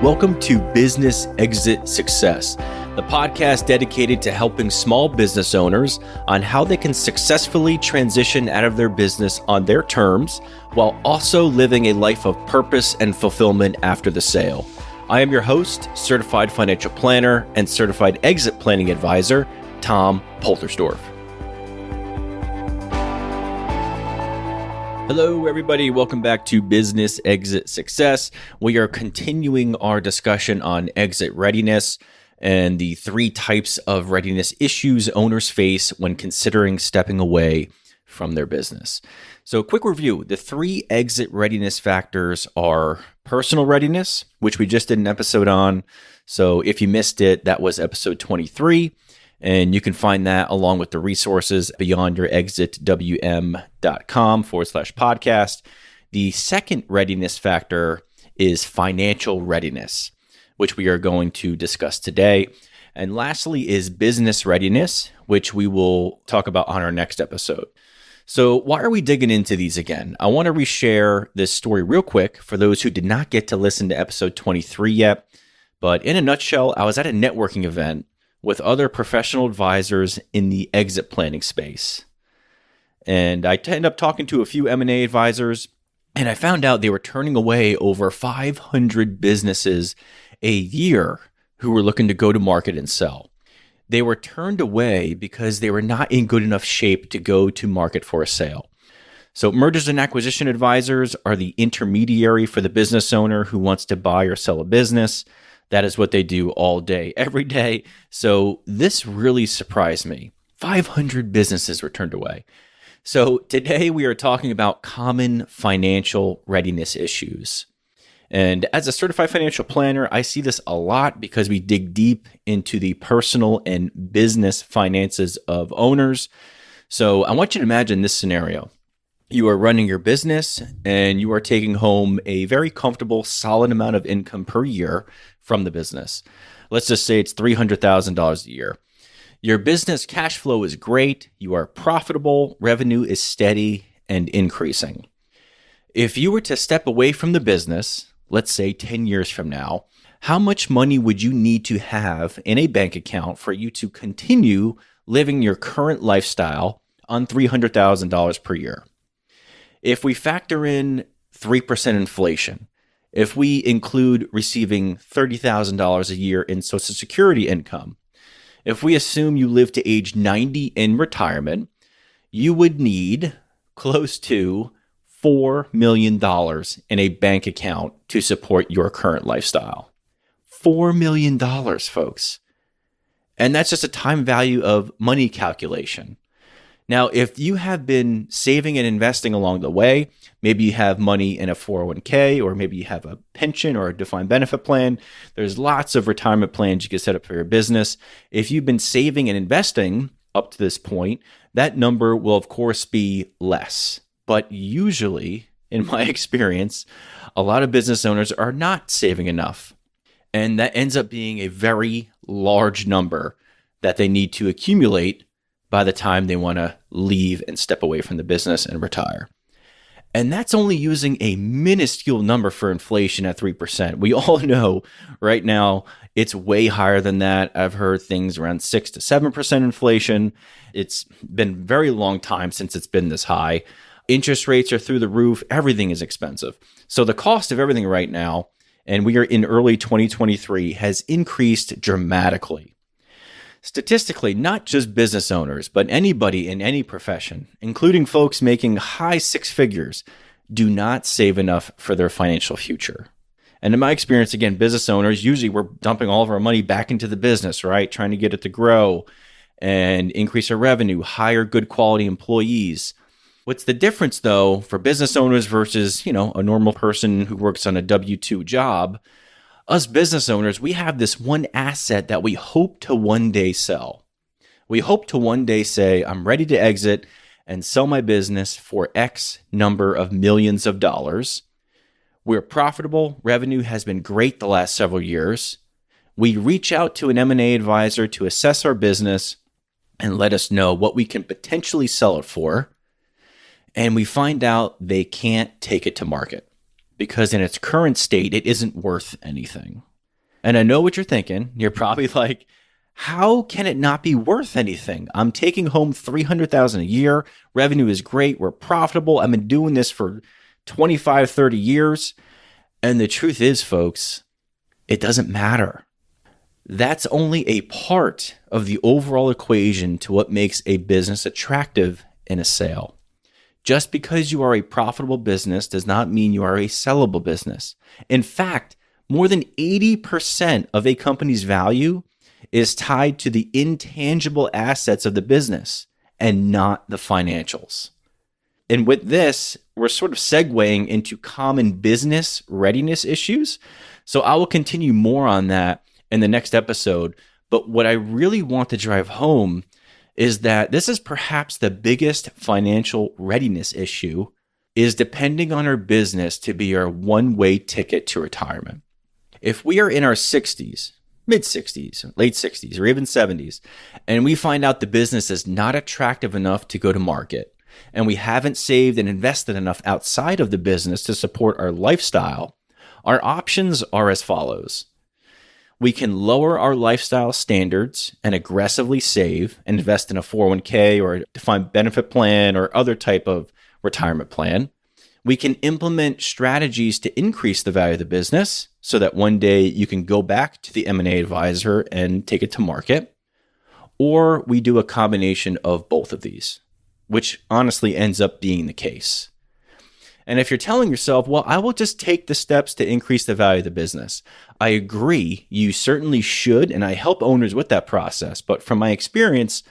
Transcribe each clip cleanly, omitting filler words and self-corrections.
Welcome to Business Exit Success, the podcast dedicated to helping small business owners on how they can successfully transition out of their business on their terms while also living a life of purpose and fulfillment after the sale. I am your host, certified financial planner and certified exit planning advisor, Tom Poltersdorf. Hello, everybody. Welcome back to Business Exit Success. We are continuing our discussion on exit readiness and the three types of readiness issues owners face when considering stepping away from their business. So, quick review. The three exit readiness factors are personal readiness, which we just did an episode on. So, if you missed it, that was episode 23. And you can find that along with the resources beyondyourexitwm.com/podcast. The second readiness factor is financial readiness, which we are going to discuss today. And lastly is business readiness, which we will talk about on our next episode. So why are we digging into these again? I want to reshare this story real quick for those who did not get to listen to episode 23 yet. But in a nutshell, I was at a networking event with other professional advisors in the exit planning space. And I ended up talking to a few M&A advisors, and I found out they were turning away over 500 businesses a year who were looking to go to market and sell. They were turned away because they were not in good enough shape to go to market for a sale. So mergers and acquisition advisors are the intermediary for the business owner who wants to buy or sell a business. That is what they do all day, every day. So this really surprised me. 500 businesses were turned away. So today we are talking about common financial readiness issues. And as a certified financial planner, I see this a lot because we dig deep into the personal and business finances of owners. So I want you to imagine this scenario. You are running your business and you are taking home a very comfortable, solid amount of income per year from the business. Let's just say it's $300,000 a year. Your business cash flow is great. You are profitable. Revenue is steady and increasing. If you were to step away from the business, let's say 10 years from now, how much money would you need to have in a bank account for you to continue living your current lifestyle on $300,000 per year? If we factor in 3% inflation, if we include receiving $30,000 a year in Social Security income, if we assume you live to age 90 in retirement, you would need close to $4 million in a bank account to support your current lifestyle. $4 million, folks. And that's just a time value of money calculation. Now, if you have been saving and investing along the way, maybe you have money in a 401k, or maybe you have a pension or a defined benefit plan. There's lots of retirement plans you can set up for your business. If you've been saving and investing up to this point, that number will, of course, be less. But usually, in my experience, a lot of business owners are not saving enough. And that ends up being a very large number that they need to accumulate by the time they want to leave and step away from the business and retire. And that's only using a minuscule number for inflation at 3%. We all know right now it's way higher than that. I've heard things around 6 to 7% inflation. It's been a very long time since it's been this high. Interest rates are through the roof. Everything is expensive. So the cost of everything right now, and we are in early 2023, has increased dramatically. Statistically, not just business owners, but anybody in any profession, including folks making high six figures, do not save enough for their financial future. And in my experience, again, business owners, usually we're dumping all of our money back into the business, right? Trying to get it to grow and increase our revenue, hire good quality employees. What's the difference, though, for business owners versus, a normal person who works on a W-2 job? Us business owners, we have this one asset that we hope to one day sell. We hope to one day say, I'm ready to exit and sell my business for X number of millions of dollars. We're profitable. Revenue has been great the last several years. We reach out to an M&A advisor to assess our business and let us know what we can potentially sell it for. And we find out they can't take it to market because in its current state, it isn't worth anything. And I know what you're thinking. You're probably like, how can it not be worth anything? I'm taking home $300,000 a year. Revenue is great. We're profitable. I've been doing this for 25, 30 years. And the truth is, folks, it doesn't matter. That's only a part of the overall equation to what makes a business attractive in a sale. Just because you are a profitable business does not mean you are a sellable business. In fact, more than 80% of a company's value is tied to the intangible assets of the business and not the financials. And with this, we're sort of segueing into common business readiness issues. So I will continue more on that in the next episode. But what I really want to drive home is that this is perhaps the biggest financial readiness issue, is depending on our business to be our one-way ticket to retirement. If we are in our 60s, mid-60s, late 60s, or even 70s, and we find out the business is not attractive enough to go to market, and we haven't saved and invested enough outside of the business to support our lifestyle, our options are as follows. We can lower our lifestyle standards and aggressively save and invest in a 401k or a defined benefit plan or other type of retirement plan. We can implement strategies to increase the value of the business so that one day you can go back to the M&A advisor and take it to market. Or we do a combination of both of these, which honestly ends up being the case. And if you're telling yourself, well, I will just take the steps to increase the value of the business, I agree, you certainly should, and I help owners with that process. But from my experience,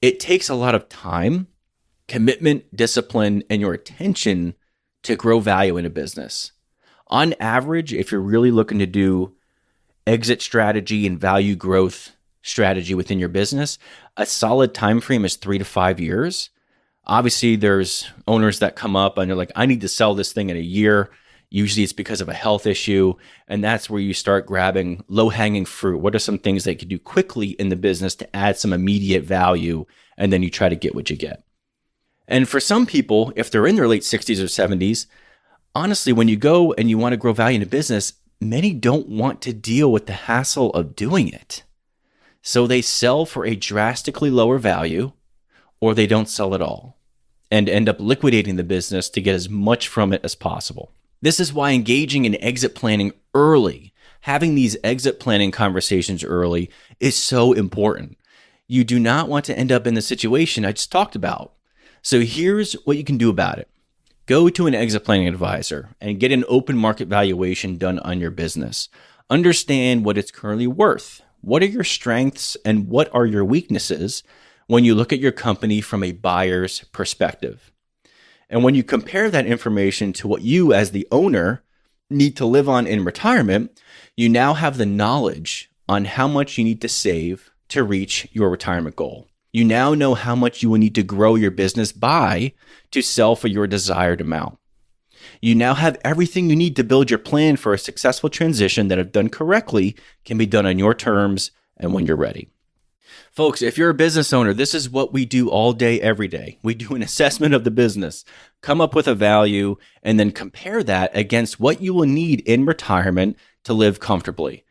it takes a lot of time, commitment, discipline, and your attention to grow value in a business. On average, if you're really looking to do exit strategy and value growth strategy within your business, a solid time frame is 3 to 5 years. Obviously, there's owners that come up and they're like, I need to sell this thing in a year. Usually it's because of a health issue. And that's where you start grabbing low-hanging fruit. What are some things they could do quickly in the business to add some immediate value? And then you try to get what you get. And for some people, if they're in their late 60s or 70s, honestly, when you go and you want to grow value in a business, many don't want to deal with the hassle of doing it. So they sell for a drastically lower value, or they don't sell at all and end up liquidating the business to get as much from it as possible. This is why engaging in exit planning early, having these exit planning conversations early, is so important. You do not want to end up in the situation I just talked about. So here's what you can do about it. Go to an exit planning advisor and get an open market valuation done on your business. Understand what it's currently worth. What are your strengths and what are your weaknesses when you look at your company from a buyer's perspective? And when you compare that information to what you as the owner need to live on in retirement, you now have the knowledge on how much you need to save to reach your retirement goal. You now know how much you will need to grow your business by to sell for your desired amount. You now have everything you need to build your plan for a successful transition that, if done correctly, can be done on your terms and when you're ready. Folks, if you're a business owner, this is what we do all day, every day. We do an assessment of the business, come up with a value, and then compare that against what you will need in retirement to live comfortably.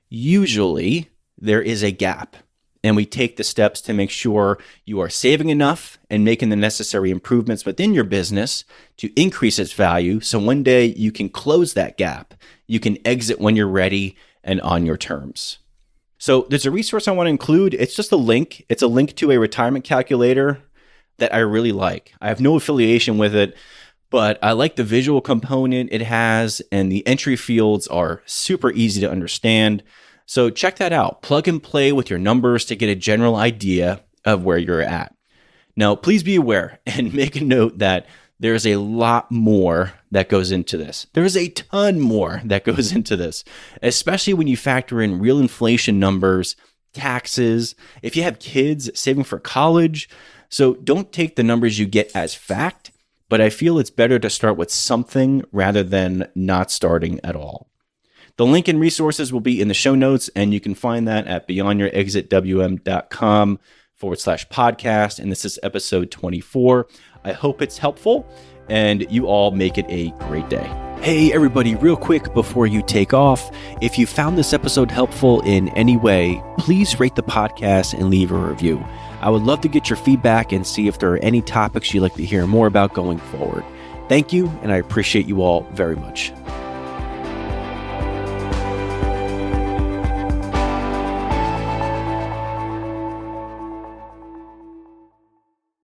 Usually, there is a gap, and we take the steps to make sure you are saving enough and making the necessary improvements within your business to increase its value so one day you can close that gap. You can exit when you're ready and on your terms. So there's a resource I want to include. It's just a link. It's a link to a retirement calculator that I really like. I have no affiliation with it, but I like the visual component it has, and the entry fields are super easy to understand. So check that out. Plug and play with your numbers to get a general idea of where you're at. Now, please be aware and make a note that there's a lot more that goes into this. There's a ton more that goes into this, especially when you factor in real inflation numbers, taxes, if you have kids, saving for college. So don't take the numbers you get as fact, but I feel it's better to start with something rather than not starting at all. The link and resources will be in the show notes, and you can find that at beyondyourexitwm.com/podcast. And this is episode 24. I hope it's helpful, and you all make it a great day. Hey, everybody, real quick before you take off, If you found this episode helpful in any way, please rate the podcast and leave a review. I would love to get your feedback and see if there are any topics you'd like to hear more about going forward. Thank you, and I appreciate you all very much.